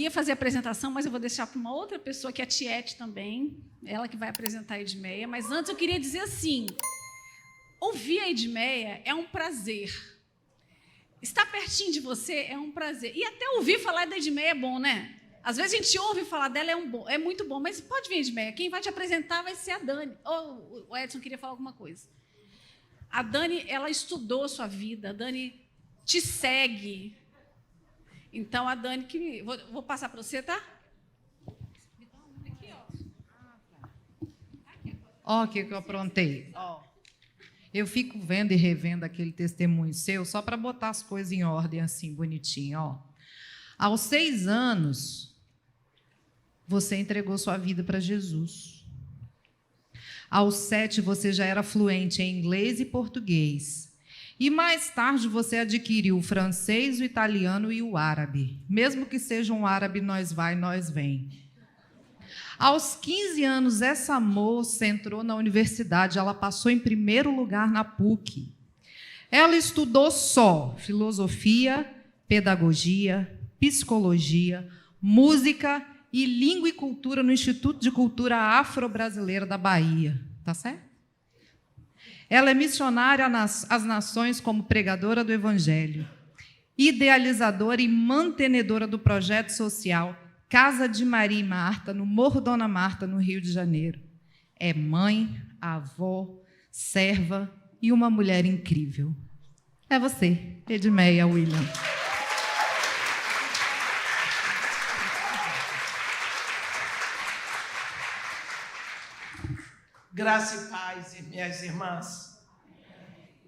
ia fazer a apresentação, mas eu vou deixar para uma outra pessoa, que é a Tiete também, ela que vai apresentar a Edmeia. Mas antes eu queria dizer assim, ouvir a Edmeia é um prazer. Estar pertinho de você é um prazer. E até ouvir falar da Edmeia é bom, né? Às vezes a gente ouve falar dela, é muito bom, mas pode vir, Edmeia. Quem vai te apresentar vai ser a Dani. O Edson queria falar alguma coisa. A Dani, ela estudou a sua vida, a Dani te segue. Então, a Dani, vou passar para você, tá? Aqui, ó. Ó, o que eu aprontei. Ó. Eu fico vendo e revendo aquele testemunho seu, só para botar as coisas em ordem, assim, bonitinho, ó. Aos 6 anos, você entregou sua vida para Jesus. Aos 7, você já era fluente em inglês e português. E mais tarde você adquiriu o francês, o italiano e o árabe. Mesmo que seja um árabe, nós vai, nós vem. Aos 15 anos, essa moça entrou na universidade. Ela passou em primeiro lugar na PUC. Ela estudou só filosofia, pedagogia, psicologia, música e língua e cultura no Instituto de Cultura Afro-Brasileira da Bahia. Tá certo? Ela é missionária às nações como pregadora do Evangelho, idealizadora e mantenedora do projeto social Casa de Maria e Marta, no Morro Dona Marta, no Rio de Janeiro. É mãe, avó, serva e uma mulher incrível. É você, Edmeia William. Graça e paz, minhas irmãs.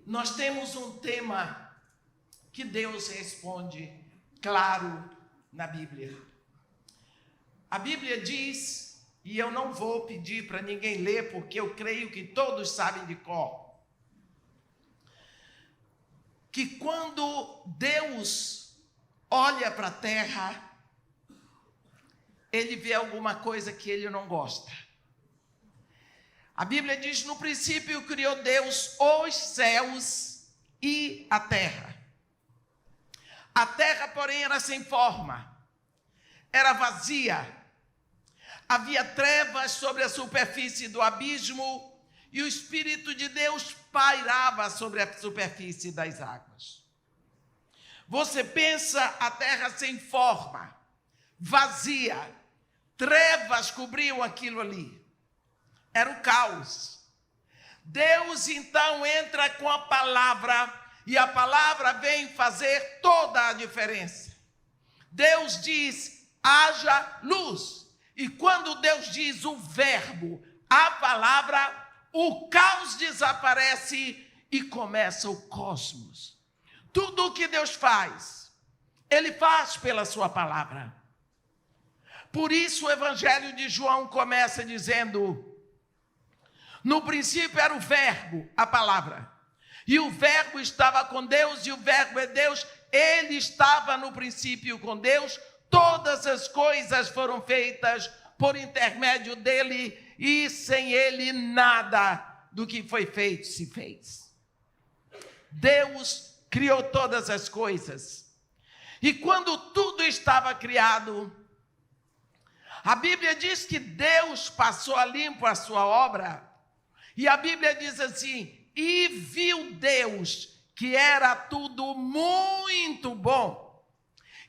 Nós temos um tema que Deus responde, claro, na Bíblia. A Bíblia diz, e eu não vou pedir para ninguém ler, porque eu creio que todos sabem de cor, que quando Deus olha para a terra, Ele vê alguma coisa que Ele não gosta. A Bíblia diz, no princípio criou Deus os céus e a terra. A terra, porém, era sem forma, era vazia. Havia trevas sobre a superfície do abismo e o Espírito de Deus pairava sobre a superfície das águas. Você pensa a terra sem forma, vazia, trevas cobriam aquilo ali. Era o caos. Deus então entra com a palavra e a palavra vem fazer toda a diferença. Deus diz, haja luz. E quando Deus diz o verbo, a palavra, o caos desaparece e começa o cosmos. Tudo o que Deus faz, Ele faz pela sua palavra. Por isso o Evangelho de João começa dizendo, no princípio era o verbo, a palavra. E o verbo estava com Deus, e o verbo é Deus. Ele estava no princípio com Deus. Todas as coisas foram feitas por intermédio dele, e sem ele nada do que foi feito se fez. Deus criou todas as coisas. E quando tudo estava criado, a Bíblia diz que Deus passou a limpo a sua obra. E a Bíblia diz assim, e viu Deus que era tudo muito bom.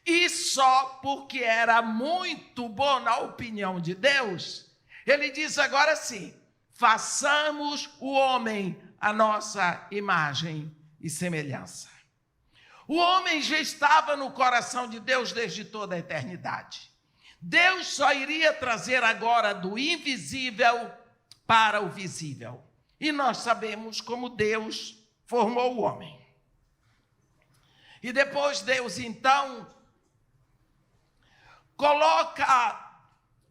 E só porque era muito bom na opinião de Deus, Ele diz agora sim, façamos o homem a nossa imagem e semelhança. O homem já estava no coração de Deus desde toda a eternidade. Deus só iria trazer agora do invisível para o visível. E nós sabemos como Deus formou o homem. E depois Deus, então, coloca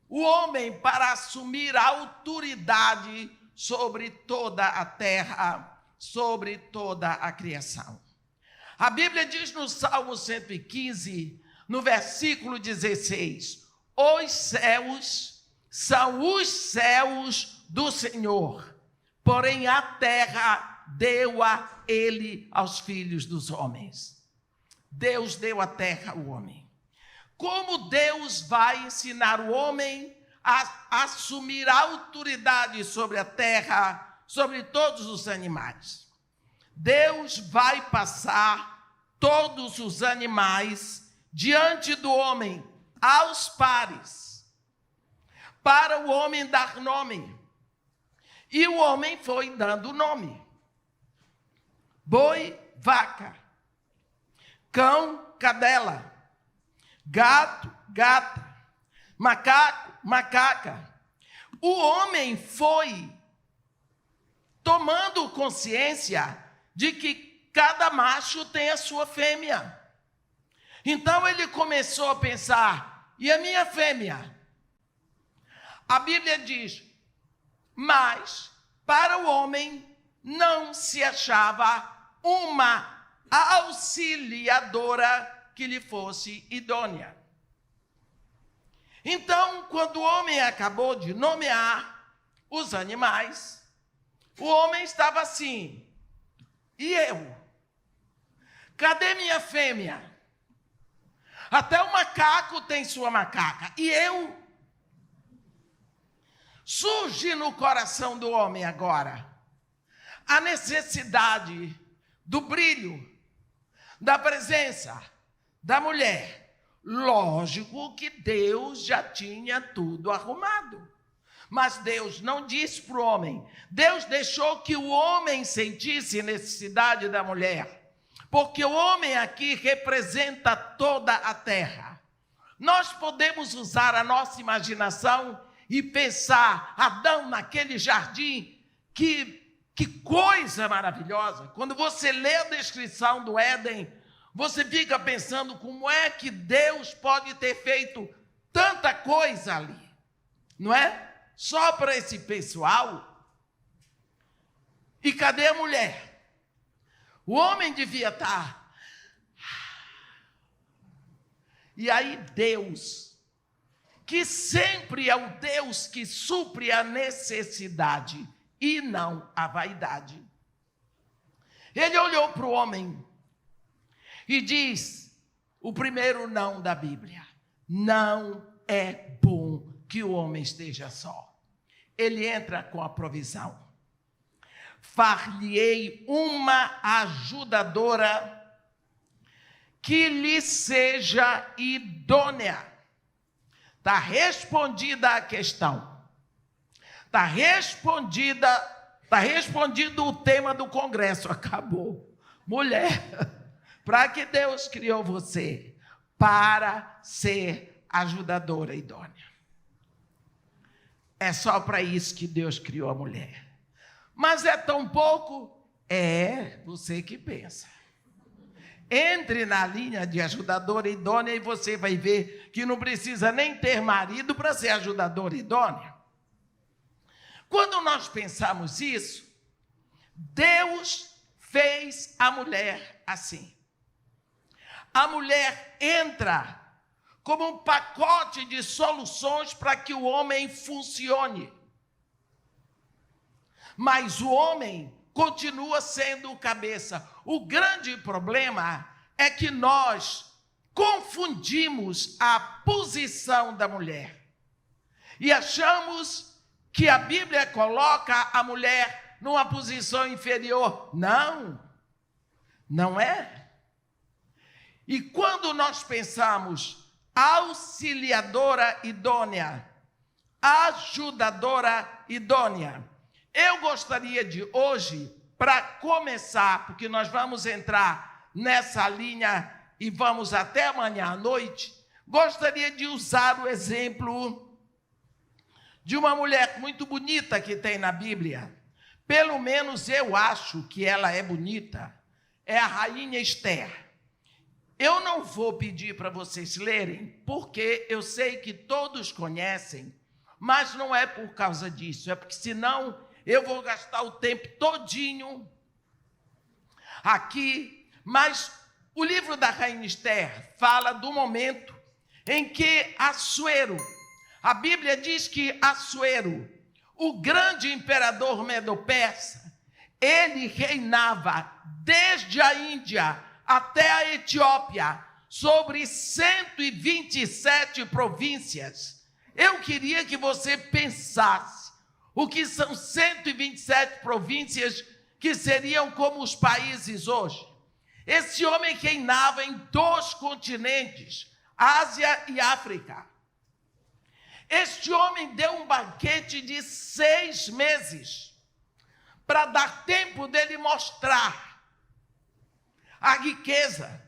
o homem para assumir a autoridade sobre toda a terra, sobre toda a criação. A Bíblia diz no Salmo 115, no versículo 16, os céus são os céus do Senhor, porém a terra deu a ele aos filhos dos homens. Deus deu a terra ao homem. como Deus vai ensinar o homem a assumir a autoridade sobre a terra, sobre todos os animais. Deus vai passar todos os animais diante do homem, aos pares, para o homem dar nome. E o homem foi dando nome. Boi, vaca. Cão, cadela. Gato, gata. Macaco, macaca. O homem foi tomando consciência de que cada macho tem a sua fêmea. Então ele começou a pensar, e a minha fêmea? A Bíblia diz, mas para o homem não se achava uma auxiliadora que lhe fosse idônea. Então, quando o homem acabou de nomear os animais, o homem estava assim, e eu? Cadê minha fêmea? Até o macaco tem sua macaca, e eu? Surge no coração do homem agora a necessidade do brilho, da presença da mulher. Lógico que Deus já tinha tudo arrumado. Mas Deus não disse para o homem. Deus deixou que o homem sentisse necessidade da mulher. Porque o homem aqui representa toda a terra. Nós podemos usar a nossa imaginação e pensar, Adão naquele jardim, que coisa maravilhosa. Quando você lê a descrição do Éden, você fica pensando como é que Deus pode ter feito tanta coisa ali, não é? Só para esse pessoal. E cadê a mulher? O homem devia estar. E aí Deus, que sempre é o Deus que supre a necessidade e não a vaidade, ele olhou para o homem e diz, o primeiro não da Bíblia, não é bom que o homem esteja só. Ele entra com a provisão. Far-lhe-ei uma ajudadora que lhe seja idônea. Está respondida a questão. Está respondido o tema do congresso. Acabou. Mulher, para que Deus criou você? Para ser ajudadora idônea. É só para isso que Deus criou a mulher. Mas é tão pouco? É você que pensa. Entre na linha de ajudadora idônea e você vai ver que não precisa nem ter marido para ser ajudadora idônea. Quando nós pensamos isso, Deus fez a mulher assim. A mulher entra como um pacote de soluções para que o homem funcione. Mas o homem continua sendo o cabeça. O grande problema é que nós confundimos a posição da mulher. E achamos que a Bíblia coloca a mulher numa posição inferior. Não, não é. E quando nós pensamos auxiliadora idônea, ajudadora idônea, eu gostaria de hoje, para começar, porque nós vamos entrar nessa linha e vamos até amanhã à noite, gostaria de usar o exemplo de uma mulher muito bonita que tem na Bíblia. Pelo menos eu acho que ela é bonita. É a rainha Esther. Eu não vou pedir para vocês lerem, porque eu sei que todos conhecem, mas não é por causa disso, é porque senão eu vou gastar o tempo todinho aqui. Mas o livro da rainha Esther fala do momento em que Assuero, a Bíblia diz que Assuero, o grande imperador medo-persa, ele reinava desde a Índia até a Etiópia sobre 127 províncias. Eu queria que você pensasse o que são 127 províncias que seriam como os países hoje. Esse homem reinava em 2 continentes, Ásia e África. Este homem deu um banquete de 6 meses para dar tempo dele mostrar a riqueza.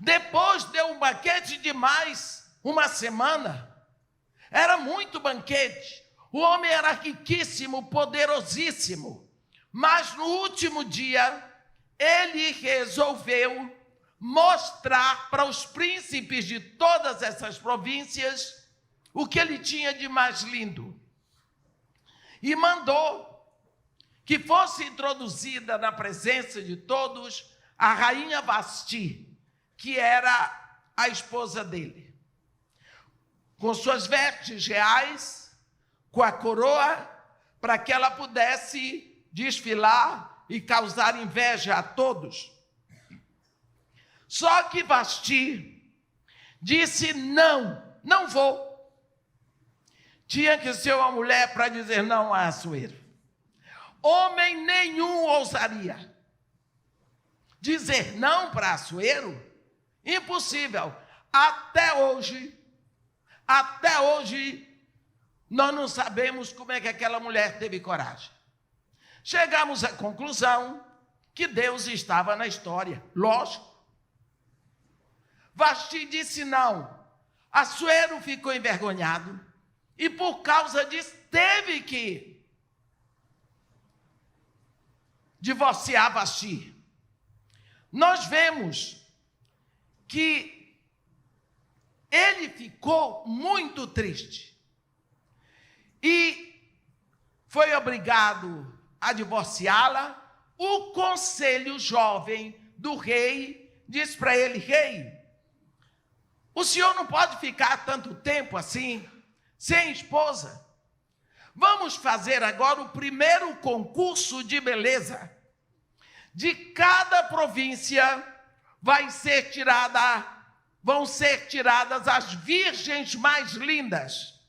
Depois deu um banquete de mais 1 semana. Era muito banquete. O homem era riquíssimo, poderosíssimo. Mas no último dia, ele resolveu mostrar para os príncipes de todas essas províncias o que ele tinha de mais lindo. E mandou que fosse introduzida na presença de todos a rainha Vasti, que era a esposa dele, com suas vestes reais, com a coroa, para que ela pudesse desfilar e causar inveja a todos. Só que Vasti disse: não vou. Tinha que ser uma mulher para dizer não a Assuero. Homem nenhum ousaria dizer não para Assuero. Impossível. Até hoje, nós não sabemos como é que aquela mulher teve coragem. Chegamos à conclusão que Deus estava na história. Lógico. Vasti disse não. Assuero ficou envergonhado e por causa disso teve que divorciar Vasti. Nós vemos que ele ficou muito triste e foi obrigado a divorciá-la. O conselho jovem do rei disse para ele: rei, o senhor não pode ficar tanto tempo assim, sem esposa. Vamos fazer agora o primeiro concurso de beleza. De cada província vão ser tiradas as virgens mais lindas.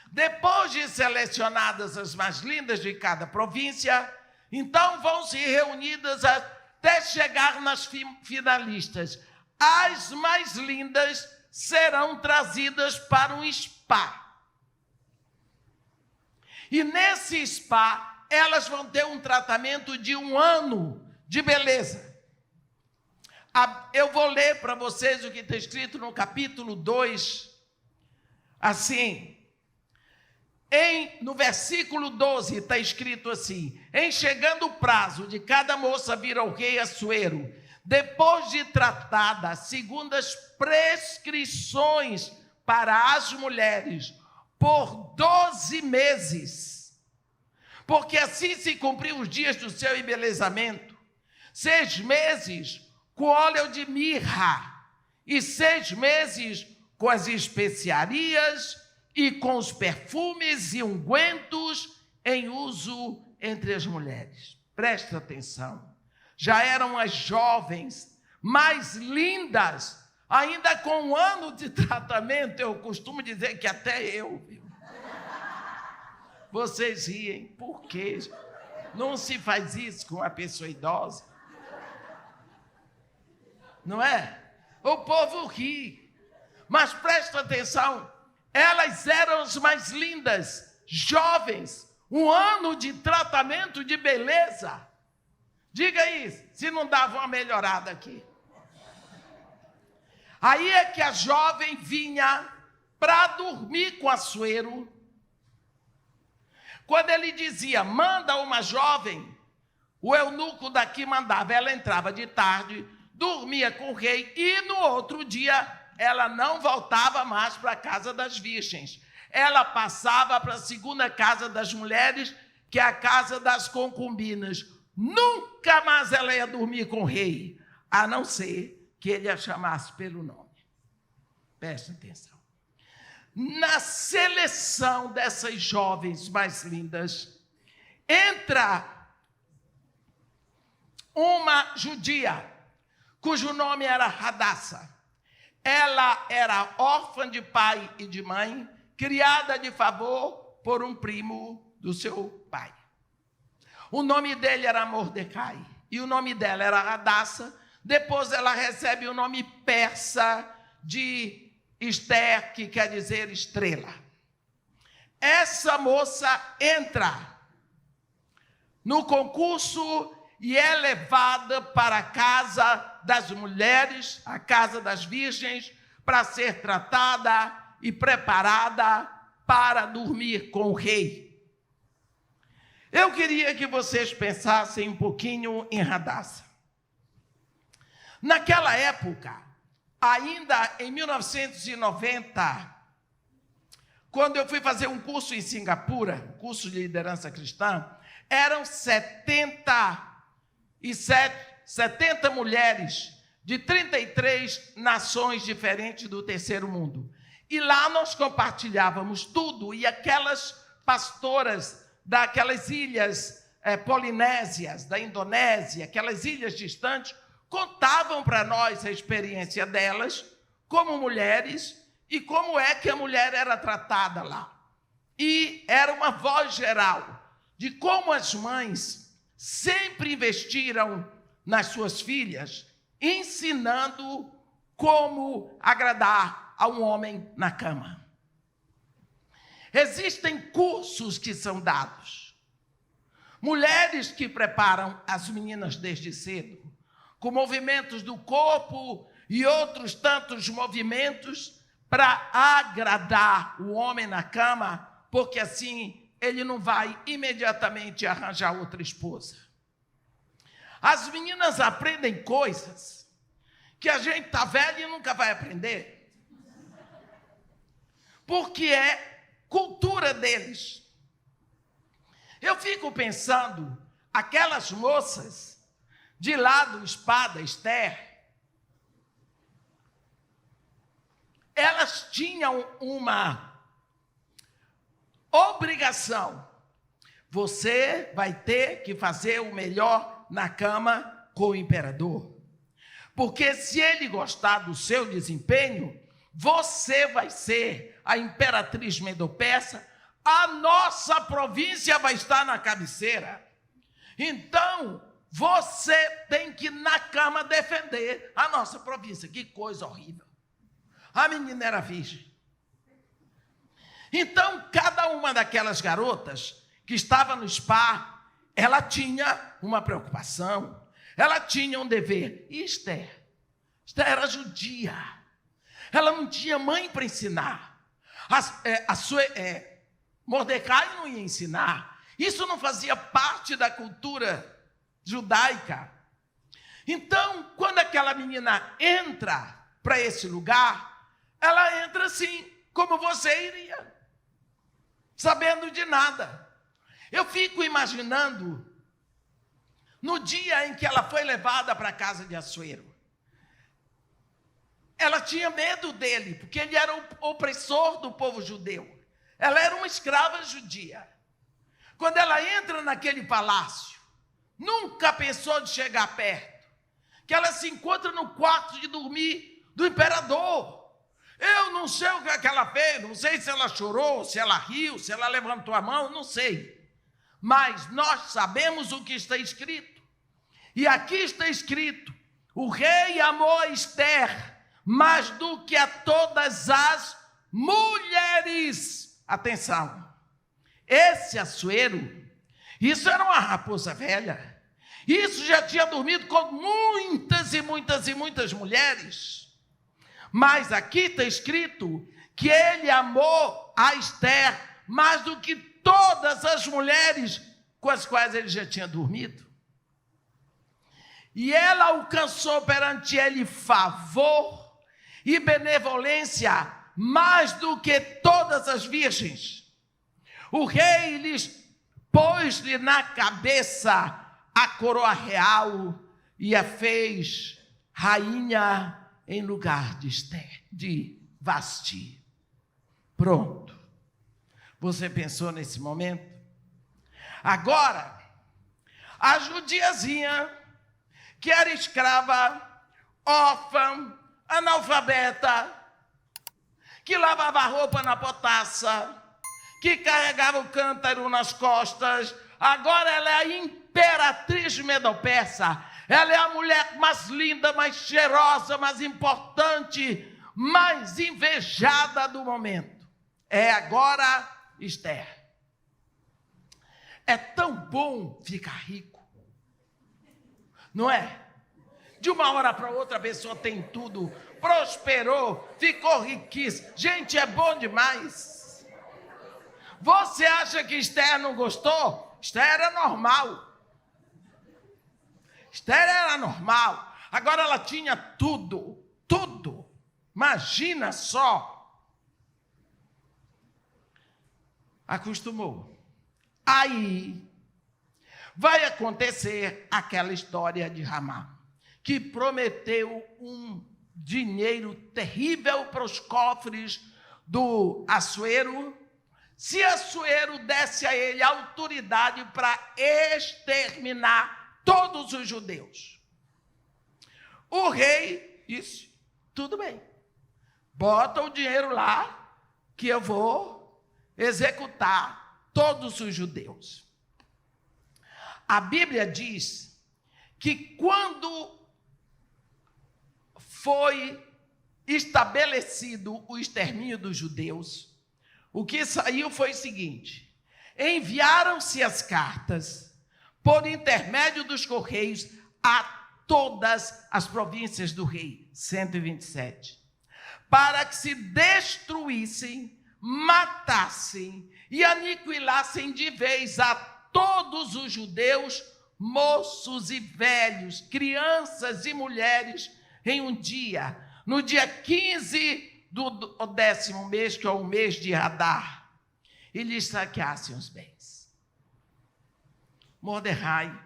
Depois de selecionadas as mais lindas de cada província, então vão ser reunidas até chegar nas finalistas. As mais lindas serão trazidas para um spa. E nesse spa, elas vão ter um tratamento de 1 ano de beleza. Eu vou ler para vocês o que está escrito no capítulo 2, assim. No versículo 12 está escrito assim: em chegando o prazo de cada moça vir ao rei Assuero, depois de tratada segundo as prescrições para as mulheres, por 12 meses, porque assim se cumpriam os dias do seu embelezamento, 6 meses com óleo de mirra, e 6 meses com as especiarias e com os perfumes e ungüentos em uso entre as mulheres. Presta atenção. Já eram as jovens mais lindas, ainda com 1 ano de tratamento. Eu costumo dizer que até eu, viu? Vocês riem. Por quê? Não se faz isso com uma pessoa idosa. Não é? O povo ri. Mas presta atenção. Elas eram as mais lindas, jovens, 1 ano de tratamento de beleza. Diga aí, se não dava uma melhorada aqui. Aí é que a jovem vinha para dormir com Assuero. Quando ele dizia, manda uma jovem, o eunuco daqui mandava, ela entrava de tarde, dormia com o rei e no outro dia ela não voltava mais para a casa das virgens. Ela passava para a segunda casa das mulheres, que é a casa das concubinas. Nunca mais ela ia dormir com o rei, a não ser que ele a chamasse pelo nome. Preste atenção. Na seleção dessas jovens mais lindas, entra uma judia, cujo nome era Radassa. ela era órfã de pai e de mãe, criada de favor por um primo do seu pai. O nome dele era Mordecai e o nome dela era Hadassa. Depois ela recebe o nome persa de Esther, que quer dizer estrela. Essa moça entra no concurso e é levada para a casa das mulheres, a casa das virgens, para ser tratada e preparada para dormir com o rei. Eu queria que vocês pensassem um pouquinho em Hadassa. Naquela época, ainda em 1990, quando eu fui fazer um curso em Singapura, curso de liderança cristã, eram 70 mulheres de 33 nações diferentes do terceiro mundo. E lá nós compartilhávamos tudo, e aquelas pastoras daquelas ilhas polinésias, da Indonésia, aquelas ilhas distantes, contavam para nós a experiência delas como mulheres e como é que a mulher era tratada lá. E era uma voz geral de como as mães sempre investiram nas suas filhas, ensinando como agradar a um homem na cama. Existem cursos que são dados. Mulheres que preparam as meninas desde cedo, com movimentos do corpo e outros tantos movimentos para agradar o homem na cama, porque assim ele não vai imediatamente arranjar outra esposa. As meninas aprendem coisas que a gente está velho e nunca vai aprender, porque é cultura deles. Eu fico pensando, aquelas moças de lá do Espada Esther, elas tinham uma obrigação. Você vai ter que fazer o melhor na cama com o imperador. Porque se ele gostar do seu desempenho, você vai ser a imperatriz medo-persa, a nossa província vai estar na cabeceira. Então, você tem que, na cama, defender a nossa província. Que coisa horrível. A menina era virgem. Então, cada uma daquelas garotas que estava no spa, ela tinha uma preocupação, ela tinha um dever. E Esther era judia. Ela não tinha mãe para ensinar. Mordecai não ia ensinar. Isso não fazia parte da cultura judaica. Então, quando aquela menina entra para esse lugar, ela entra assim, como você iria, sabendo de nada. Eu fico imaginando, no dia em que ela foi levada para a casa de Assuero, ela tinha medo dele, porque ele era o opressor do povo judeu. Ela era uma escrava judia. Quando ela entra naquele palácio, nunca pensou de chegar perto, que ela se encontra no quarto de dormir do imperador. Eu não sei o que é que ela fez, não sei se ela chorou, se ela riu, se ela levantou a mão, não sei. Mas nós sabemos o que está escrito. E aqui está escrito: o rei amou a Esther mais do que a todas as mulheres. Atenção, esse Assuero, isso era uma raposa velha, isso já tinha dormido com muitas e muitas e muitas mulheres, mas aqui está escrito que ele amou a Esther mais do que todas as mulheres com as quais ele já tinha dormido. E ela alcançou perante ele favor e benevolência mais do que todas as virgens. O rei lhes pôs-lhe na cabeça a coroa real e a fez rainha em lugar de Esther, de Vasti. Pronto. Você pensou nesse momento? Agora, a judiazinha, que era escrava, órfã, analfabeta, que lavava roupa na potassa, que carregava o cântaro nas costas. Agora ela é a imperatriz medo-persa. Ela é a mulher mais linda, mais cheirosa, mais importante, mais invejada do momento. É agora Esther. É tão bom ficar rico, não é? De uma hora para outra a pessoa tem tudo, prosperou, ficou riquíssimo. Gente, é bom demais. Você acha que Esther não gostou? Esther era normal. Esther era normal. Agora ela tinha tudo, tudo. Imagina só. Acostumou. Aí vai acontecer aquela história de Ramá, que prometeu um dinheiro terrível para os cofres do Assuero, se Assuero desse a ele autoridade para exterminar todos os judeus. O rei disse, tudo bem, bota o dinheiro lá que eu vou executar todos os judeus. A Bíblia diz que quando foi estabelecido o extermínio dos judeus, o que saiu foi o seguinte: enviaram-se as cartas por intermédio dos correios a todas as províncias do rei, 127, para que se destruíssem, matassem e aniquilassem de vez a todos os judeus, moços e velhos, crianças e mulheres, em um dia, no dia 15 do 10º mês, que é o mês de Adar, e lhes saqueassem os bens. Mordecai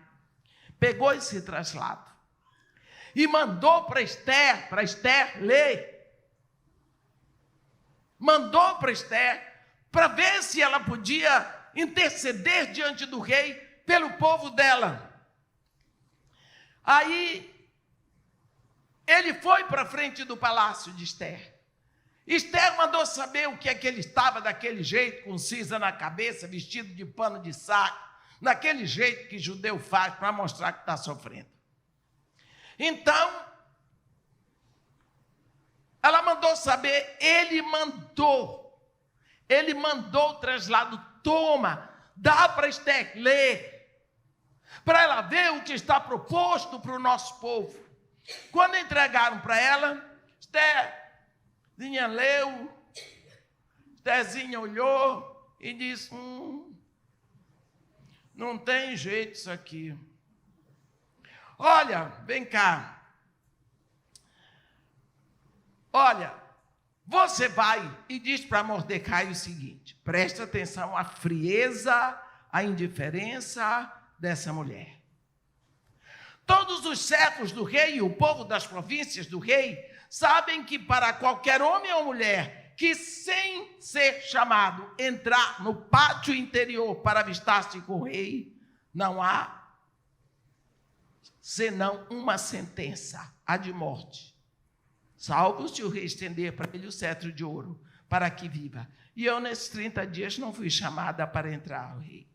pegou esse traslado e mandou para Esther ler. Mandou para Esther para ver se ela podia interceder diante do rei pelo povo dela. Aí ele foi para frente do palácio de Esther. Esther mandou saber o que é que ele estava daquele jeito, com cinza na cabeça, vestido de pano de saco, daquele jeito que judeu faz para mostrar que está sofrendo. Então, ela mandou saber, ele mandou o traslado, toma, dá para Esther ler, para ela ver o que está proposto para o nosso povo. Quando entregaram para ela, Estherzinha leu, Estherzinha olhou e disse, não tem jeito isso aqui. Olha, vem cá. Olha, você vai e diz para Mordecai o seguinte, presta atenção à frieza, à indiferença dessa mulher. Todos os servos do rei e o povo das províncias do rei sabem que para qualquer homem ou mulher que, sem ser chamado, entrar no pátio interior para avistar-se com o rei, não há senão uma sentença, a de morte. Salvo se o rei estender para ele o cetro de ouro, para que viva. E eu, nesses 30 dias, não fui chamada para entrar ao rei.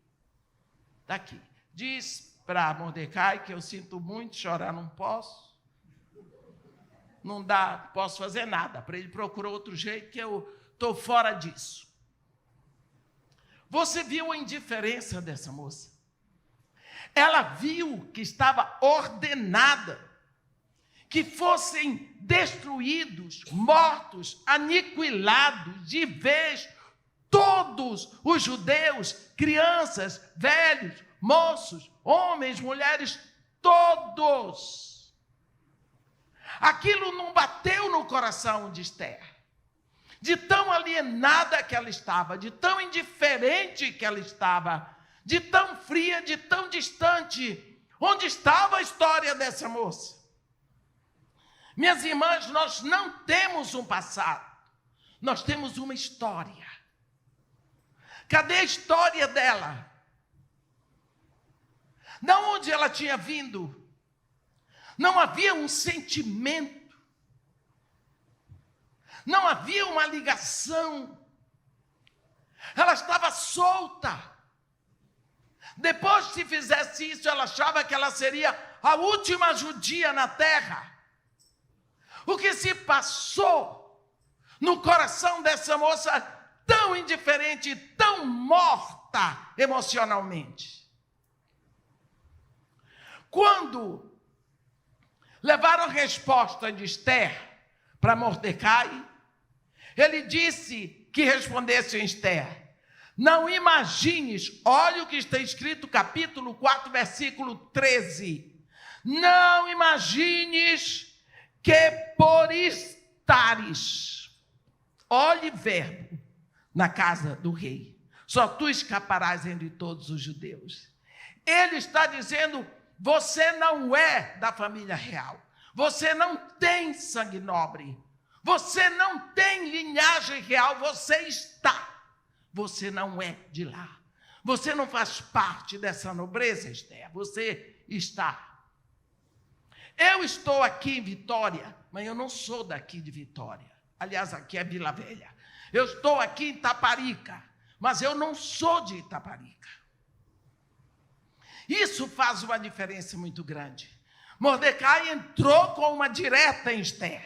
Está aqui. Diz para Mordecai que eu sinto muito, chorar não posso. Não dá, posso fazer nada. Para ele procurar outro jeito, que eu estou fora disso. Você viu a indiferença dessa moça? Ela viu que estava ordenada que fossem destruídos, mortos, aniquilados de vez todos os judeus, crianças, velhos, moços, homens, mulheres, todos. Aquilo não bateu no coração de Esther. De tão alienada que ela estava, de tão indiferente que ela estava, de tão fria, de tão distante. Onde estava a história dessa moça? Minhas irmãs, nós não temos um passado, nós temos uma história. Cadê a história dela? De onde ela tinha vindo? Não havia um sentimento Não havia uma ligação. Ela estava solta. Depois, se fizesse isso, ela achava que ela seria a última judia na terra. O que se passou no coração dessa moça tão indiferente, tão morta emocionalmente? Quando levaram a resposta de Esther para Mordecai, ele disse que respondesse a Esther: não imagines, olha o que está escrito, capítulo 4, versículo 13. Não imagines que por estares, olhe verbo, na casa do rei, só tu escaparás entre todos os judeus. Ele está dizendo: você não é da família real, você não tem sangue nobre, você não tem linhagem real, você não é de lá. Você não faz parte dessa nobreza, Esther. Você está. Eu estou aqui em Vitória, mas eu não sou daqui de Vitória. Aliás, aqui é Vila Velha. Eu estou aqui em Itaparica, mas eu não sou de Itaparica. Isso faz uma diferença muito grande. Mordecai entrou com uma direta em Esther.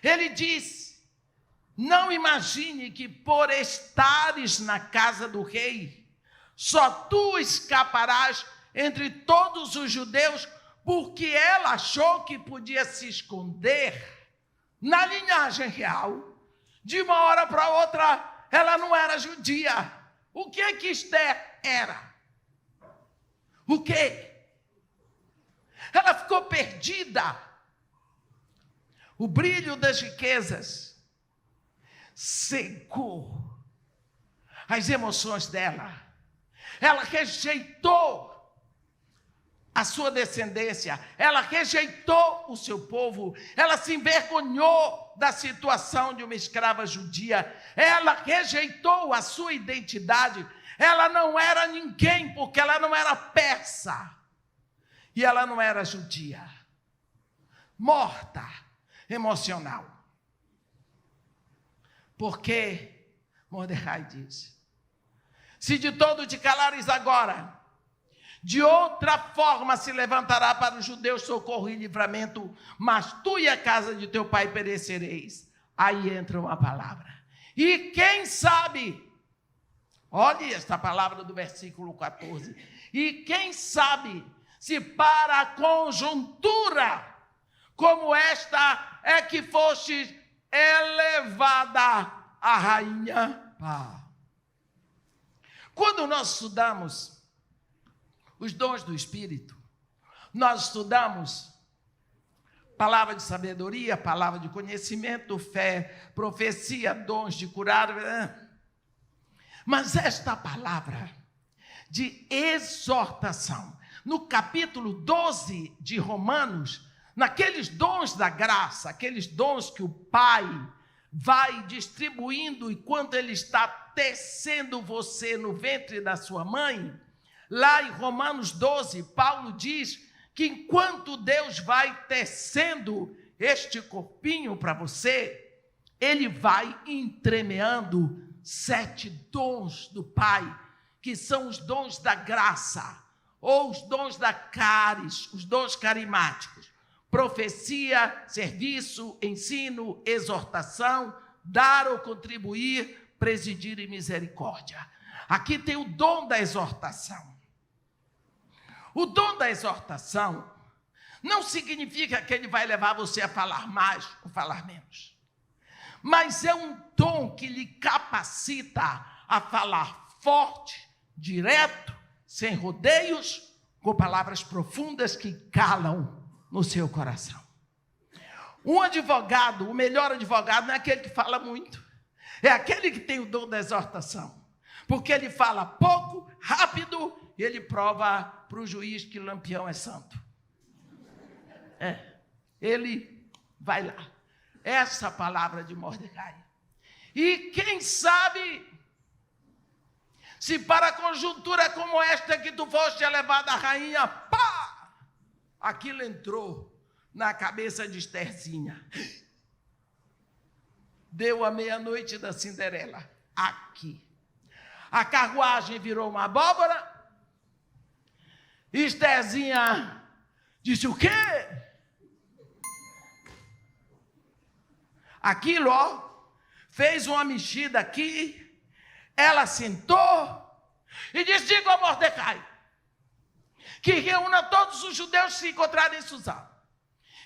Ele disse: não imagine que por estares na casa do rei, só tu escaparás entre todos os judeus, porque ela achou que podia se esconder na linhagem real. De uma hora para outra, ela não era judia. O que Esther era? O quê? Ela ficou perdida. O brilho das riquezas secou as emoções dela. Ela rejeitou a sua descendência, ela rejeitou o seu povo, ela se envergonhou da situação de uma escrava judia, ela rejeitou a sua identidade. Ela não era ninguém, porque ela não era persa e ela não era judia. Morta emocional. Porque Mordecai diz: se de todo te calares agora, de outra forma se levantará para os judeus socorro e livramento, mas tu e a casa de teu pai perecereis. Aí entra uma palavra. E quem sabe, olhe esta palavra do versículo 14, e quem sabe se para a conjuntura como esta é que foste elevada a rainha. Quando nós estudamos os dons do Espírito, nós estudamos palavra de sabedoria, palavra de conhecimento, fé, profecia, dons de curar. Mas esta palavra de exortação, no capítulo 12 de Romanos, naqueles dons da graça, aqueles dons que o Pai vai distribuindo enquanto Ele está tecendo você no ventre da sua mãe, lá em Romanos 12, Paulo diz que enquanto Deus vai tecendo este corpinho para você, Ele vai entremeando 7 dons do Pai, que são os dons da graça, ou os dons da caris, os dons carimáticos. Profecia, serviço, ensino, exortação, dar ou contribuir, presidir e misericórdia. Aqui tem o dom da exortação. O dom da exortação não significa que ele vai levar você a falar mais ou falar menos. Mas é um dom que lhe capacita a falar forte, direto, sem rodeios, com palavras profundas que calam no seu coração. Um advogado, o melhor advogado não é aquele que fala muito, é aquele que tem o dom da exortação, porque ele fala pouco, rápido, e ele prova para o juiz que Lampião é santo. Ele vai lá. Essa palavra de Mordecai. E quem sabe, se para a conjuntura como esta que tu foste elevada a rainha, pá! Aquilo entrou na cabeça de Estherzinha. deu a meia-noite da Cinderela. Aqui. A carruagem virou uma abóbora. Estherzinha disse: o quê? Aquilo, ó, fez uma mexida aqui. Ela sentou e disse: diga a Mordecai que reúna todos os judeus que se encontrarem em Susã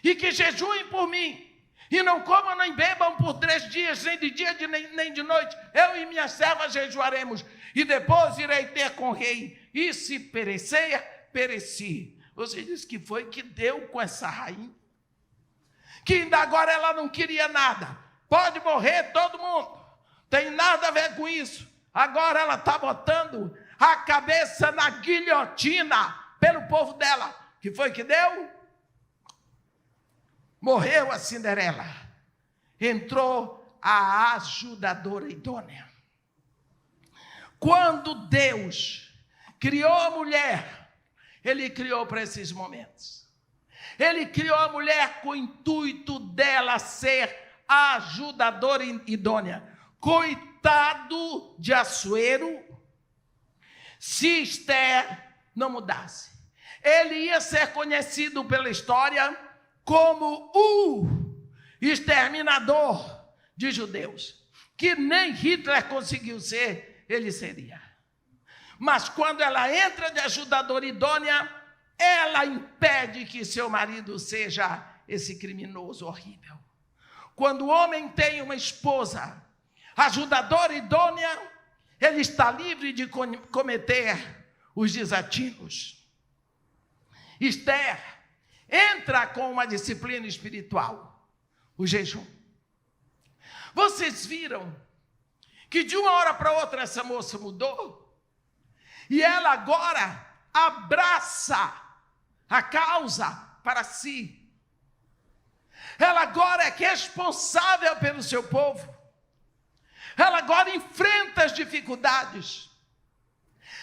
e que jejuem por mim e não comam nem bebam por 3 dias, nem de dia nem de noite. Eu e minhas servas jejuaremos e depois irei ter com o rei. E se perecer, pereci. Você disse que foi que deu com essa rainha, que ainda agora ela não queria nada. Pode morrer todo mundo, tem nada a ver com isso. Agora ela está botando a cabeça na guilhotina pelo povo dela. Que foi que deu? Morreu a Cinderela. Entrou a ajudadora idônea. Quando Deus criou a mulher, Ele criou para esses momentos. Ele criou a mulher com o intuito dela ser a ajudadora idônea. Coitado de Assuero, se Esther não mudasse. Ele ia ser conhecido pela história como o exterminador de judeus, que nem Hitler conseguiu ser, ele seria. Mas quando ela entra de ajudadora idônea, ela impede que seu marido seja esse criminoso horrível. Quando o homem tem uma esposa ajudadora idônea, ele está livre de cometer os desatinos. Esther entra com uma disciplina espiritual, o jejum. Vocês viram que de uma hora para outra essa moça mudou? E ela agora abraça a causa para si. Ela agora é responsável pelo seu povo. Ela agora enfrenta as dificuldades.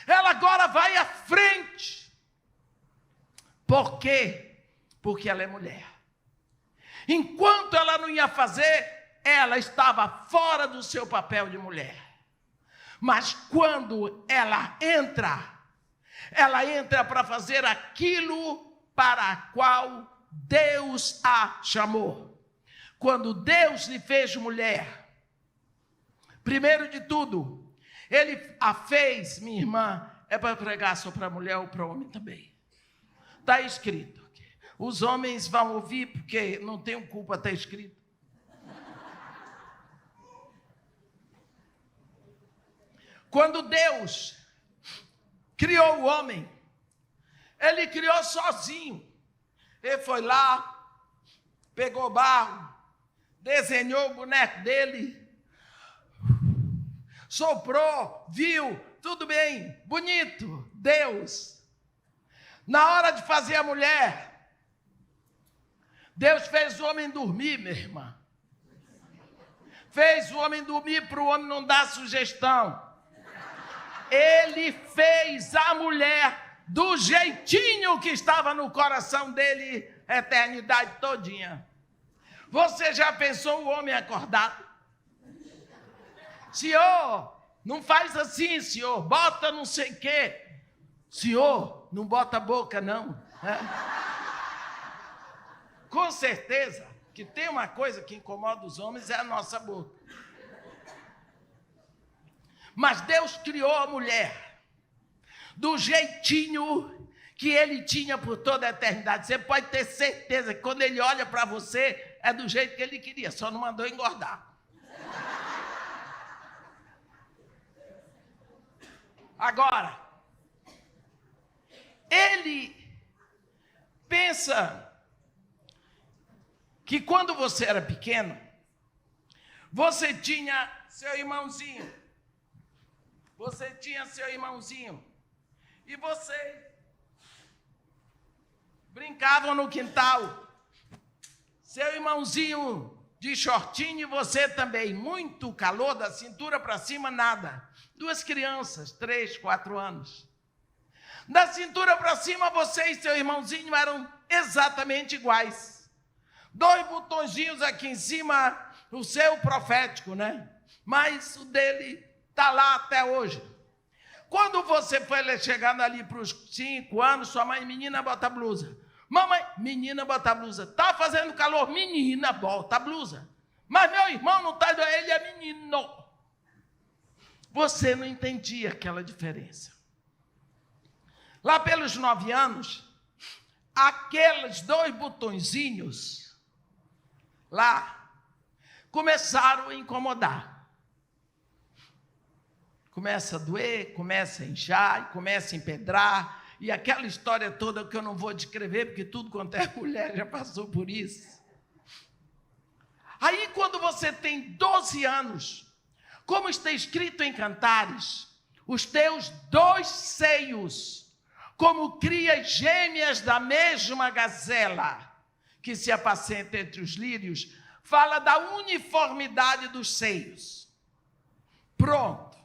Ela agora vai à frente. Por quê? Porque ela é mulher. Enquanto ela não ia fazer, ela estava fora do seu papel de mulher. Mas quando ela entra para fazer aquilo para a qual Deus a chamou. Quando Deus lhe fez mulher, primeiro de tudo, Ele a fez, minha irmã, é para pregar só para a mulher ou para o homem também. Está escrito. Os homens vão ouvir porque não tem culpa, está escrito. Quando Deus criou o homem, Ele criou sozinho. Ele foi lá, pegou barro, desenhou o boneco dele, soprou, viu, tudo bem, bonito, Deus. Na hora de fazer a mulher, Deus fez o homem dormir, minha irmã. Fez o homem dormir para o homem não dar sugestão. Ele fez a mulher do jeitinho que estava no coração dele a eternidade todinha. Você já pensou o homem acordado? Senhor, não faz assim, senhor, bota não sei o quê. Senhor, não bota a boca não. Com certeza que tem uma coisa que incomoda os homens, é a nossa boca. Mas Deus criou a mulher do jeitinho que Ele tinha por toda a eternidade. Você pode ter certeza que quando Ele olha para você, é do jeito que Ele queria, só não mandou engordar. Agora, Ele pensa que quando você era pequeno, você tinha seu irmãozinho. Você tinha seu irmãozinho. E vocês brincavam no quintal. Seu irmãozinho de shortinho e você também. Muito calor, da cintura para cima, nada. 2 crianças, 3, 4 anos. Da cintura para cima, você e seu irmãozinho eram exatamente iguais. 2 botõezinhos aqui em cima o seu profético, né? Mas o dele está lá até hoje. Quando você foi chegando ali para os 5 anos, sua mãe, menina, bota a blusa. Mamãe, menina, bota a blusa. Está fazendo calor, menina, bota a blusa. Mas meu irmão não está, ele é menino. Você não entendia aquela diferença. Lá pelos 9 anos, aqueles 2 botõezinhos lá começaram a incomodar. Começa a doer, começa a inchar, começa a empedrar, e aquela história toda que eu não vou descrever, porque tudo quanto é mulher já passou por isso. Aí, quando você tem 12 anos, como está escrito em Cantares, os teus 2 seios, como crias gêmeas da mesma gazela, que se apacenta entre os lírios, fala da uniformidade dos seios. Pronto.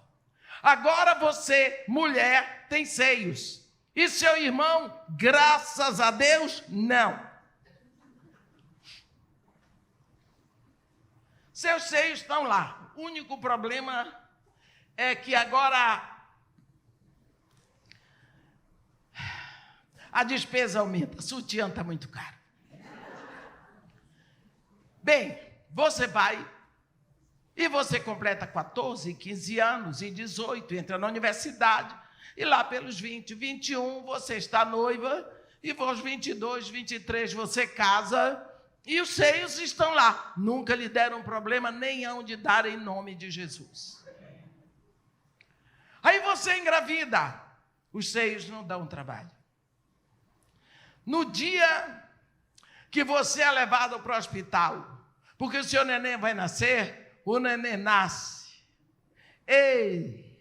Agora você, mulher, tem seios. E seu irmão, graças a Deus, não. Seus seios estão lá. O único problema é que agora a despesa aumenta. O sutiã está muito caro. Bem, você vai e você completa 14, 15 anos e 18, entra na universidade. E lá pelos 20, 21, você está noiva. E aos 22, 23, você casa. E os seios estão lá. Nunca lhe deram problema, nem hão de dar em nome de Jesus. Aí você engravida. Os seios não dão trabalho. No dia que você é levado para o hospital, porque o seu neném vai nascer, o neném nasce. Ei!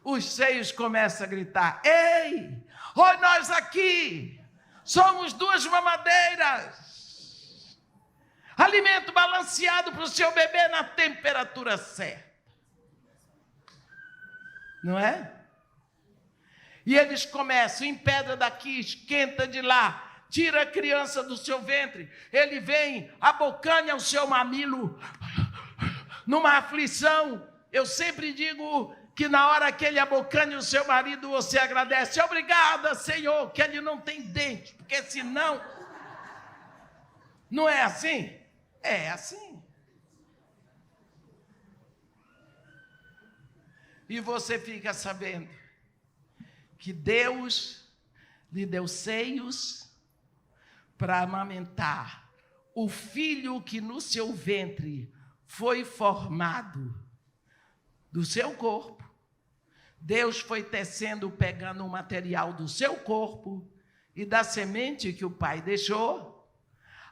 Os seios começam a gritar: ei! Olha nós aqui! Somos 2 mamadeiras! Alimento balanceado para o seu bebê na temperatura certa. Não é? E eles começam, empedra daqui, esquenta de lá, tira a criança do seu ventre, ele vem, abocanha o seu mamilo, numa aflição. Eu sempre digo que na hora que ele abocanha o seu marido, você agradece: obrigada, Senhor, que ele não tem dente, porque senão... Não é assim? É assim. E você fica sabendo que Deus lhe deu seios para amamentar o filho que no seu ventre foi formado do seu corpo. Deus foi tecendo, pegando o material do seu corpo e da semente que o pai deixou.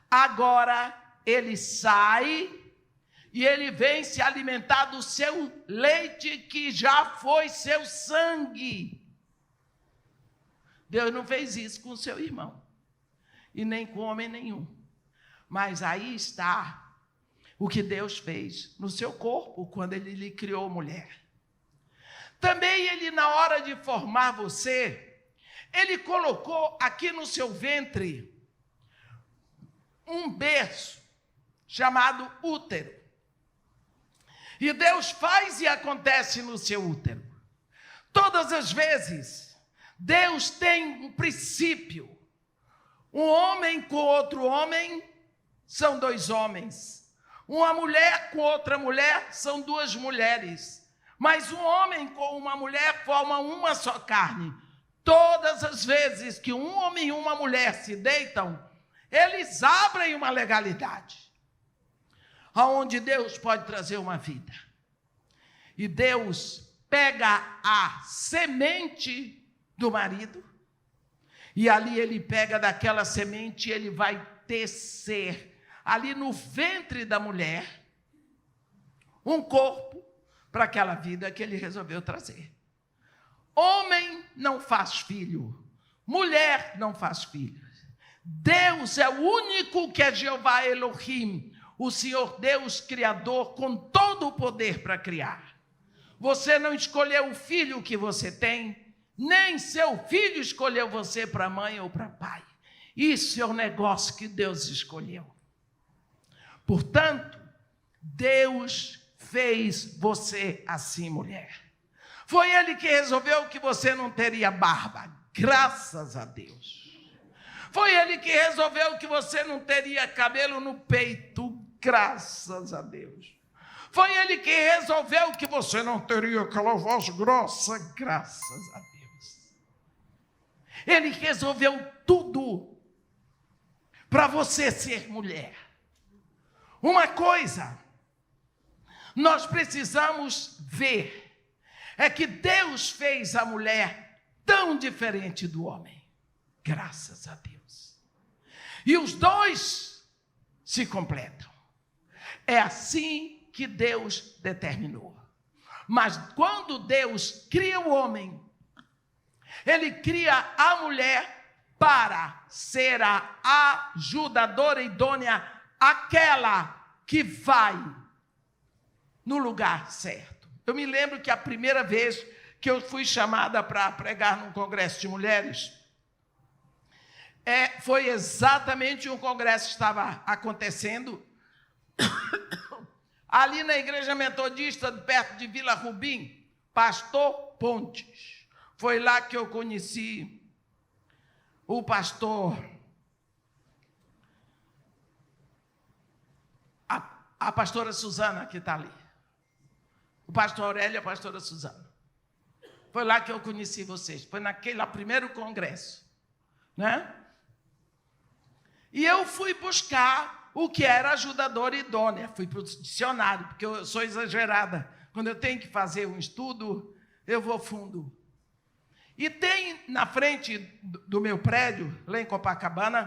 Agora ele sai e ele vem se alimentar do seu leite, que já foi seu sangue. Deus não fez isso com o seu irmão, e nem com homem nenhum. Mas aí está o que Deus fez no seu corpo, quando ele lhe criou mulher. Também ele, na hora de formar você, ele colocou aqui no seu ventre um berço chamado útero. E Deus faz e acontece no seu útero. Todas as vezes, Deus tem um princípio. Um homem com outro homem são 2 homens. Uma mulher com outra mulher são 2 mulheres. Mas um homem com uma mulher formam uma só carne. Todas as vezes que um homem e uma mulher se deitam, eles abrem uma legalidade, aonde Deus pode trazer uma vida. E Deus pega a semente do marido, e ali ele pega daquela semente e ele vai tecer, ali no ventre da mulher, um corpo para aquela vida que ele resolveu trazer. Homem não faz filho, mulher não faz filho. Deus é o único que é Jeová Elohim, o Senhor Deus Criador, com todo o poder para criar. Você não escolheu o filho que você tem, nem seu filho escolheu você para mãe ou para pai. Isso é o negócio que Deus escolheu. Portanto, Deus fez você assim, mulher. Foi Ele que resolveu que você não teria barba. Graças a Deus. Foi Ele que resolveu que você não teria cabelo no peito. Graças a Deus. Foi Ele que resolveu que você não teria aquela voz grossa. Graças a Deus. Ele resolveu tudo para você ser mulher. Uma coisa nós precisamos ver é que Deus fez a mulher tão diferente do homem. Graças a Deus. E os dois se completam. É assim que Deus determinou. Mas quando Deus cria o homem, Ele cria a mulher para ser a ajudadora idônea, aquela que vai no lugar certo. Eu me lembro que a primeira vez que eu fui chamada para pregar num congresso de mulheres, foi exatamente um congresso que estava acontecendo ali na igreja metodista, perto de Vila Rubim, Pastor Pontes. Foi lá que eu conheci o pastor, a pastora Suzana, que está ali. O pastor Aurélio e a pastora Suzana. Foi lá que eu conheci vocês. Foi naquele primeiro congresso, né? E eu fui buscar o que era ajudadora idônea. Fui para o dicionário, porque eu sou exagerada. Quando eu tenho que fazer um estudo, eu vou fundo. E tem na frente do meu prédio, lá em Copacabana,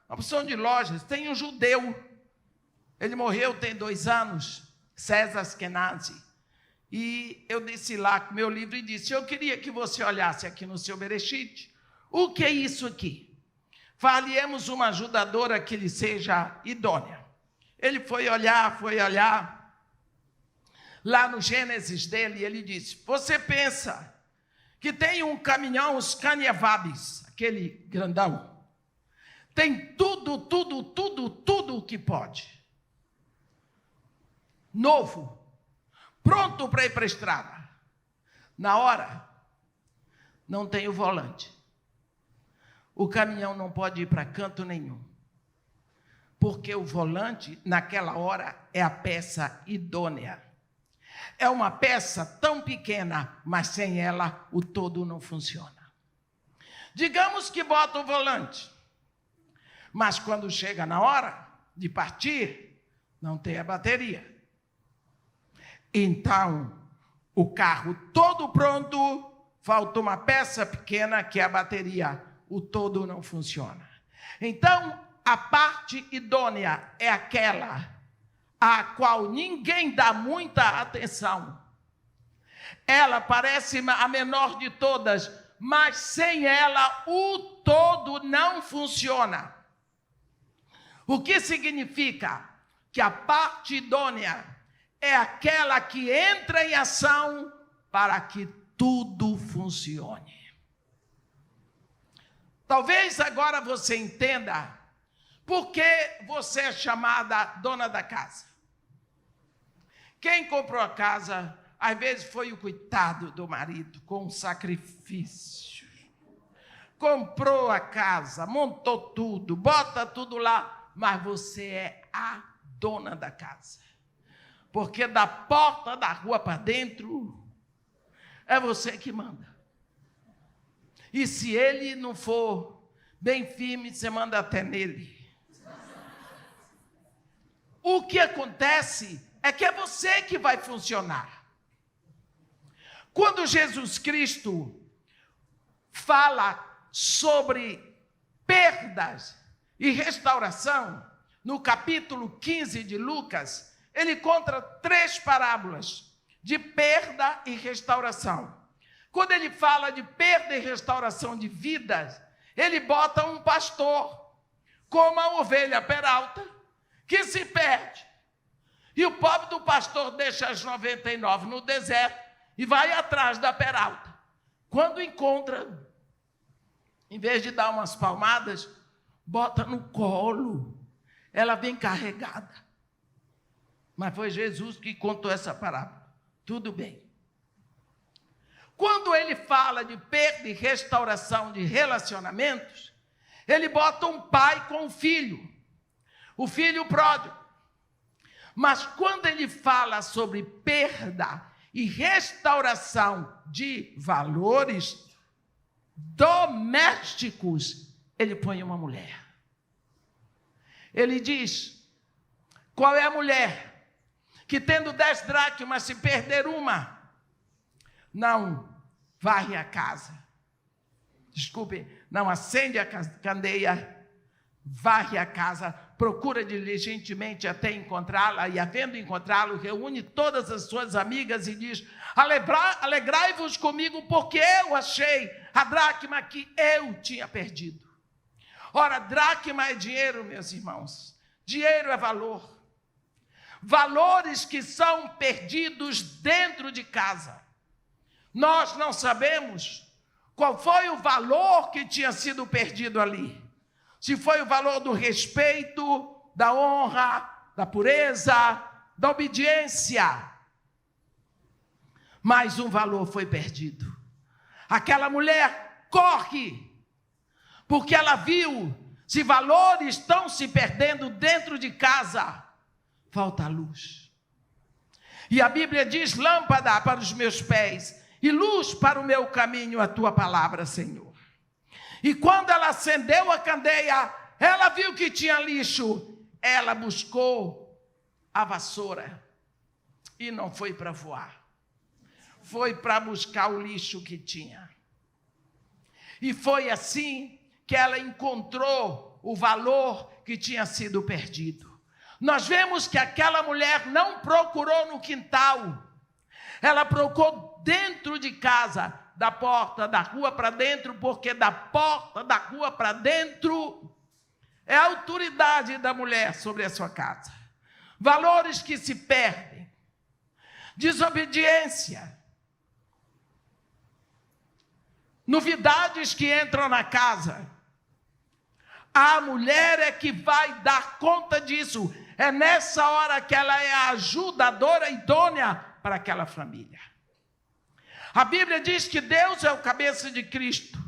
uma opção de lojas, tem um judeu. Ele morreu tem 2 anos, César Askenazi. E eu desci lá com meu livro e disse, eu queria que você olhasse aqui no seu Bereshit, o que é isso aqui? Faliemos uma ajudadora que lhe seja idônea. Ele foi olhar, lá no Gênesis dele, ele disse, você pensa que tem um caminhão, os Caniavabes, aquele grandão, tem tudo o que pode. Novo, pronto para ir para a estrada. Na hora, não tem o volante. O caminhão não pode ir para canto nenhum. Porque o volante, naquela hora, é a peça idônea. É uma peça tão pequena, mas sem ela o todo não funciona. Digamos que bota o volante, mas quando chega na hora de partir, não tem a bateria. Então, o carro todo pronto, falta uma peça pequena que é a bateria, o todo não funciona. Então, a parte idônea é aquela a qual ninguém dá muita atenção. Ela parece a menor de todas, mas sem ela o todo não funciona. O que significa? Que a parte idônea é aquela que entra em ação para que tudo funcione. Talvez agora você entenda por que você é chamada dona da casa. Quem comprou a casa, às vezes foi o coitado do marido, com sacrifício. Comprou a casa, montou tudo, bota tudo lá, mas você é a dona da casa. Porque da porta da rua para dentro, é você que manda. E se ele não for bem firme, você manda até nele. O que acontece é que é você que vai funcionar. Quando Jesus Cristo fala sobre perdas e restauração, no capítulo 15 de Lucas, ele conta 3 parábolas de perda e restauração. Quando ele fala de perda e restauração de vidas, ele bota um pastor com uma ovelha peralta que se perde. E o pobre do pastor deixa as 99 no deserto e vai atrás da peralta. Quando encontra, em vez de dar umas palmadas, bota no colo. Ela vem carregada. Mas foi Jesus que contou essa parábola. Tudo bem. Quando ele fala de perda e restauração de relacionamentos, ele bota um pai com um filho, o filho pródigo. Mas quando ele fala sobre perda e restauração de valores domésticos, ele põe uma mulher. Ele diz: qual é a mulher que, tendo 10 dracmas, se perder uma, não varre a casa? Desculpe, não acende a candeia, varre a casa, procura diligentemente até encontrá-la, e havendo encontrá-lo, reúne todas as suas amigas e diz: alegrai-vos comigo, porque eu achei a dracma que eu tinha perdido. Ora, dracma é dinheiro, meus irmãos. Dinheiro é valor. Valores que são perdidos dentro de casa. Nós não sabemos qual foi o valor que tinha sido perdido ali. Se foi o valor do respeito, da honra, da pureza, da obediência. Mas um valor foi perdido. Aquela mulher corre, porque ela viu, se valores estão se perdendo dentro de casa, falta luz. E a Bíblia diz: lâmpada para os meus pés e luz para o meu caminho, a tua palavra, Senhor. E quando ela acendeu a candeia, ela viu que tinha lixo. Ela buscou a vassoura e não foi para voar. Foi para buscar o lixo que tinha. E foi assim que ela encontrou o valor que tinha sido perdido. Nós vemos que aquela mulher não procurou no quintal. Ela procurou dentro de casa, da porta da rua para dentro, porque da porta da rua para dentro é a autoridade da mulher sobre a sua casa. Valores que se perdem. Desobediência. Novidades que entram na casa. A mulher é que vai dar conta disso. É nessa hora que ela é a ajudadora idônea para aquela família. A Bíblia diz que Deus é o cabeça de Cristo.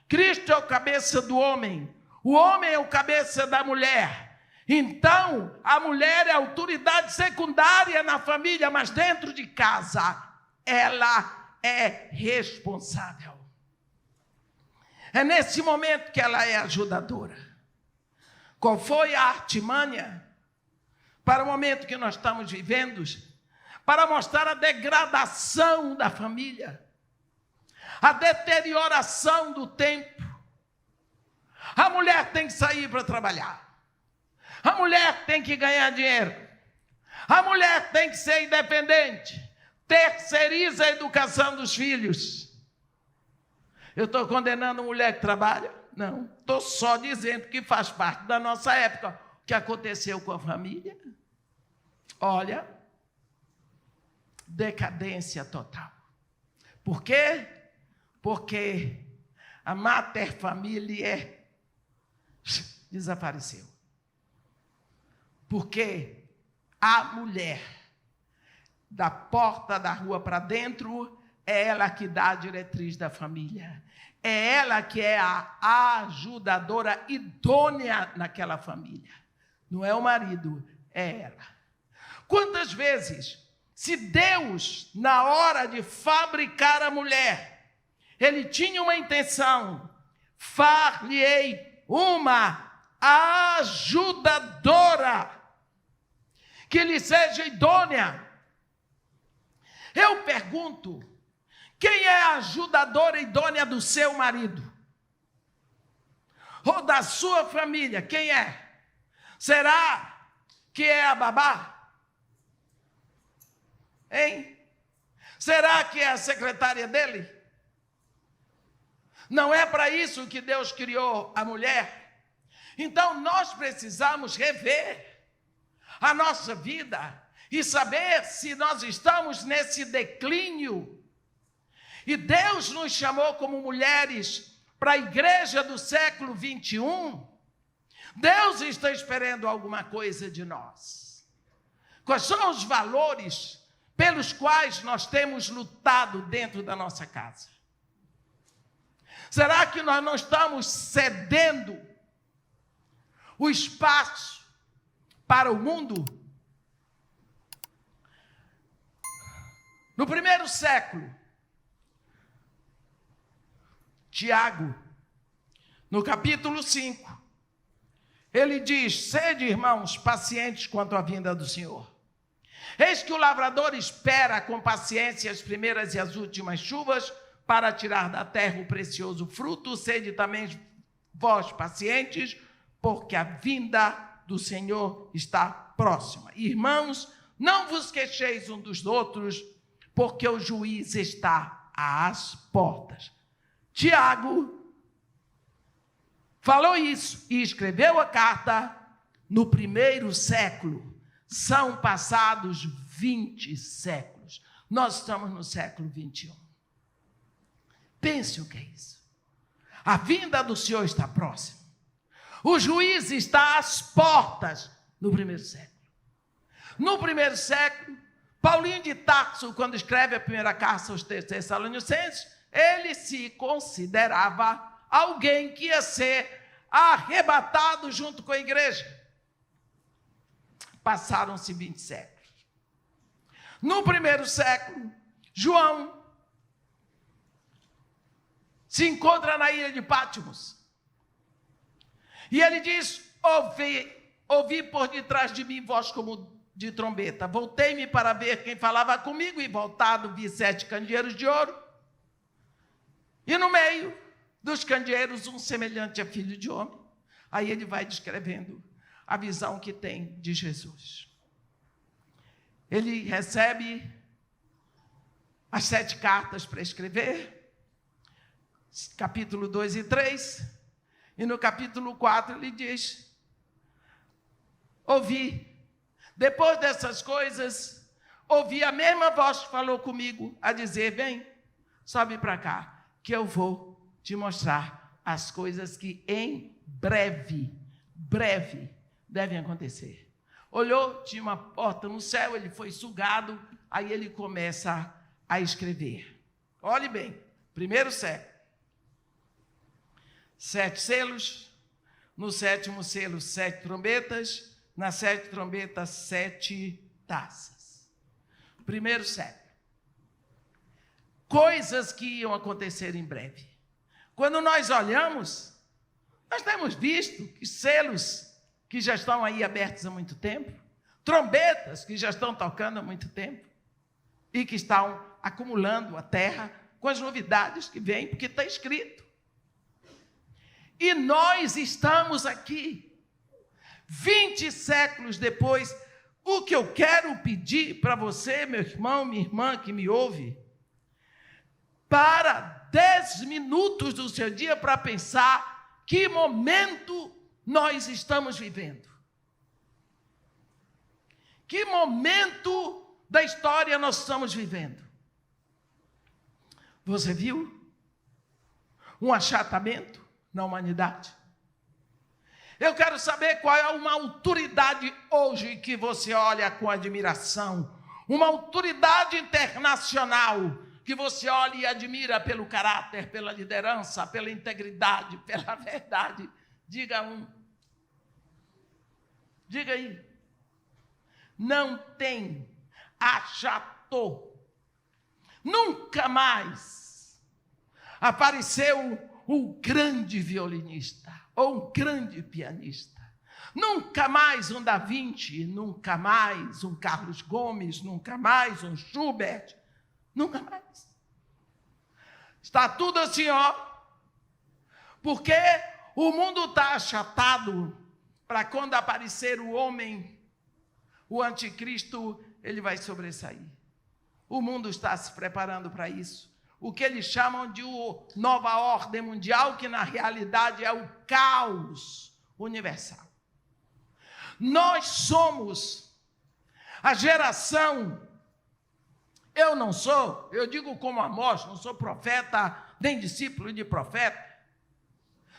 Cristo é o cabeça do homem. O homem é o cabeça da mulher. Então, a mulher é a autoridade secundária na família, mas dentro de casa, ela é responsável. É nesse momento que ela é ajudadora. Qual foi a artimanha para o momento que nós estamos vivendo? Para mostrar a degradação da família, a deterioração do tempo. A mulher tem que sair para trabalhar. A mulher tem que ganhar dinheiro. A mulher tem que ser independente. Terceiriza a educação dos filhos. Eu estou condenando a mulher que trabalha? Não, estou só dizendo que faz parte da nossa época. O que aconteceu com a família? Olha, decadência total. Por quê? Porque a mater-família desapareceu. Porque a mulher, da porta da rua para dentro, é ela que dá a diretriz da família. É ela que é a ajudadora idônea naquela família. Não é o marido, é ela. Quantas vezes, se Deus, na hora de fabricar a mulher, ele tinha uma intenção: far-lhe-ei uma ajudadora, que lhe seja idônea. Eu pergunto, quem é a ajudadora idônea do seu marido? Ou da sua família, quem é? Será que é a babá? Hein? Será que é a secretária dele? Não é para isso que Deus criou a mulher? Então nós precisamos rever a nossa vida e saber se nós estamos nesse declínio. E Deus nos chamou como mulheres para a igreja do século 21. Deus está esperando alguma coisa de nós. Quais são os valores pelos quais nós temos lutado dentro da nossa casa? Será que nós não estamos cedendo o espaço para o mundo? No primeiro século, Tiago, no capítulo 5, ele diz: sede, irmãos, pacientes quanto à vinda do Senhor. Eis que o lavrador espera com paciência as primeiras e as últimas chuvas para tirar da terra o precioso fruto. Sede também vós pacientes, porque a vinda do Senhor está próxima. Irmãos, não vos queixeis um dos outros, porque o juiz está às portas. Tiago falou isso e escreveu a carta no primeiro século. São passados 20 séculos. Nós estamos no século 21. Pense o que é isso. A vinda do Senhor está próxima. O juiz está às portas no primeiro século. No primeiro século, Paulinho de Tarso, quando escreve a primeira carta aos Tessalonicenses, ele se considerava alguém que ia ser arrebatado junto com a igreja. Passaram-se 20 séculos. No primeiro século, João se encontra na ilha de Pátimos. E ele diz: ouvi por detrás de mim voz como de trombeta. Voltei-me para ver quem falava comigo, e voltado vi 7 candeeiros de ouro. E no meio dos candeeiros, um semelhante a filho de homem. Aí ele vai descrevendo a visão que tem de Jesus. Ele recebe as 7 cartas para escrever, capítulo 2 e 3, e no capítulo 4 ele diz: ouvi, depois dessas coisas, ouvi a mesma voz que falou comigo, a dizer: vem, sobe para cá, que eu vou te mostrar as coisas que em breve devem acontecer. Olhou, tinha uma porta no céu, ele foi sugado, aí ele começa a escrever. Olhe bem, primeiro século. 7 selos, no 7º selo 7 trombetas, na 7 trombetas 7 taças. Primeiro século. Coisas que iam acontecer em breve. Quando nós olhamos, nós temos visto que selos que já estão aí abertos há muito tempo, trombetas que já estão tocando há muito tempo e que estão acumulando a terra com as novidades que vêm, porque está escrito. E nós estamos aqui, 20 séculos depois. O que eu quero pedir para você, meu irmão, minha irmã que me ouve, para 10 minutos do seu dia para pensar que momento nós estamos vivendo. Que momento da história nós estamos vivendo? Você viu um achatamento na humanidade? Eu quero saber qual é uma autoridade hoje que você olha com admiração, uma autoridade internacional que você olha e admira pelo caráter, pela liderança, pela integridade, pela verdade. Diga um. Diga aí. Não tem, achatou. Nunca mais apareceu um grande violinista ou um grande pianista. Nunca mais um Da Vinci, nunca mais um Carlos Gomes, nunca mais um Schubert. Nunca mais. Está tudo assim, ó. Porque o mundo está achatado para quando aparecer o homem, o anticristo, ele vai sobressair. O mundo está se preparando para isso. O que eles chamam de nova ordem mundial, que na realidade é o caos universal. Nós somos a geração. Eu digo como Amós, não sou profeta, nem discípulo de profeta,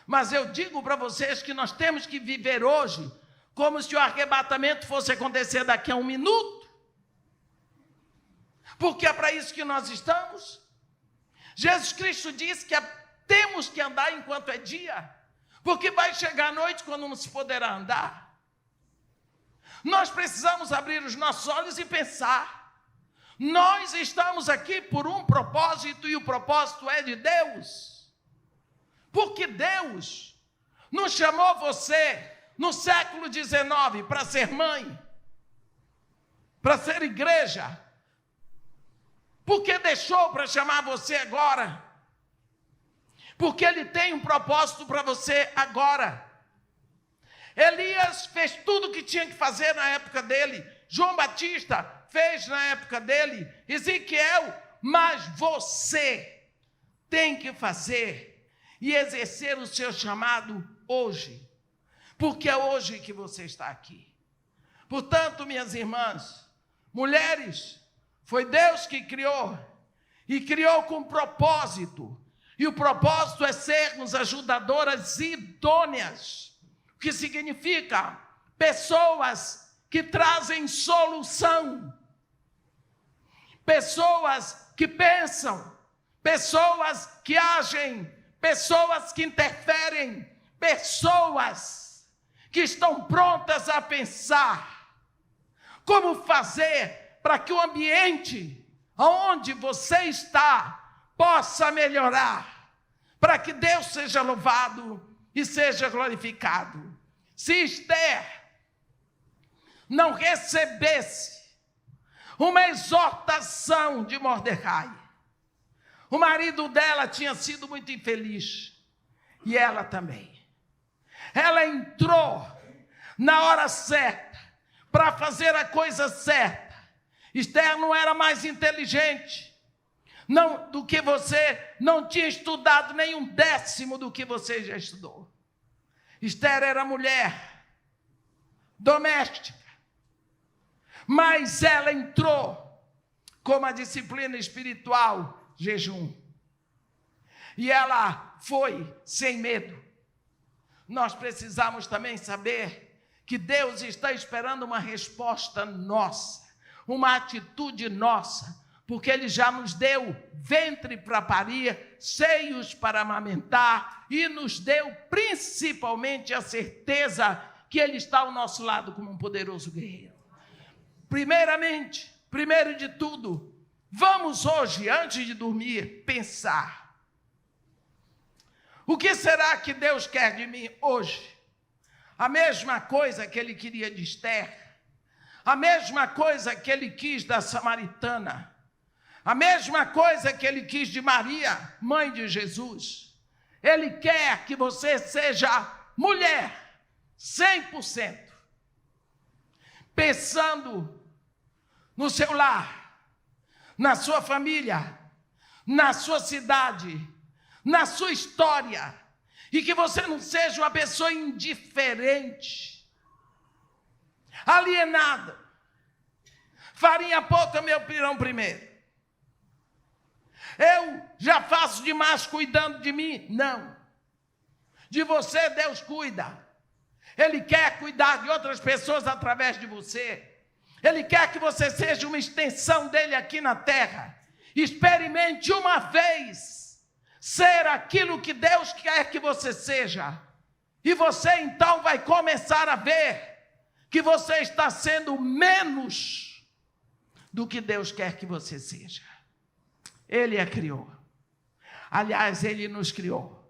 mas eu digo para vocês que nós temos que viver hoje como se o arrebatamento fosse acontecer daqui a 1 minuto. Porque é para isso que nós estamos. Jesus Cristo disse que temos que andar enquanto é dia, porque vai chegar a noite quando não se poderá andar. Nós precisamos abrir os nossos olhos e pensar. Nós estamos aqui por um propósito, e o propósito é de Deus. Porque Deus não chamou você no século XIX para ser mãe, para ser igreja. Porque deixou para chamar você agora? Porque Ele tem um propósito para você agora. Elias fez tudo o que tinha que fazer na época dele. João Batista fez na época dele. Ezequiel, mas você tem que fazer e exercer o seu chamado hoje. Porque é hoje que você está aqui. Portanto, minhas irmãs, mulheres, foi Deus que criou, e criou com propósito. E o propósito é sermos ajudadoras idôneas, o que significa pessoas que trazem solução, pessoas que pensam, pessoas que agem, pessoas que interferem, pessoas que estão prontas a pensar como fazer para que o ambiente onde você está possa melhorar, para que Deus seja louvado e seja glorificado. Se Esther não recebesse uma exortação de Mordecai, o marido dela tinha sido muito infeliz, e ela também. Ela entrou na hora certa, para fazer a coisa certa. Esther não era mais inteligente do que você, não tinha estudado nem 1/10 do que você já estudou. Esther era mulher doméstica, mas ela entrou com uma disciplina espiritual, jejum, e ela foi sem medo. Nós precisamos também saber que Deus está esperando uma resposta nossa, uma atitude nossa, porque Ele já nos deu ventre para parir, seios para amamentar, e nos deu principalmente a certeza que Ele está ao nosso lado como um poderoso guerreiro. Primeiro de tudo, vamos hoje, antes de dormir, pensar: o que será que Deus quer de mim hoje? A mesma coisa que Ele queria de Esther, a mesma coisa que Ele quis da samaritana, a mesma coisa que Ele quis de Maria, mãe de Jesus. Ele quer que você seja mulher, 100%, pensando no seu lar, na sua família, na sua cidade, na sua história, e que você não seja uma pessoa indiferente, alienada. Farinha pouca, meu pirão primeiro. Eu já faço demais cuidando de mim? Não. De você Deus cuida. Ele quer cuidar de outras pessoas através de você. Ele quer que você seja uma extensão dele aqui na terra. Experimente uma vez ser aquilo que Deus quer que você seja. E você então vai começar a ver que você está sendo menos do que Deus quer que você seja. Ele a criou. Aliás, Ele nos criou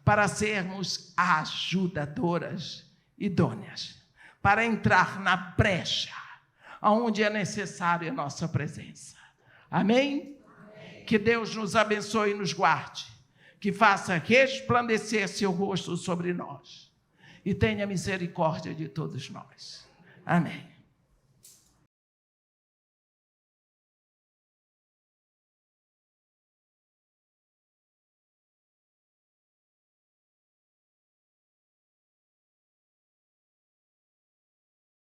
para sermos ajudadoras idôneas, para entrar na brecha onde é necessária a nossa presença. Amém? Amém? Que Deus nos abençoe e nos guarde, que faça resplandecer seu rosto sobre nós e tenha misericórdia de todos nós. Amém.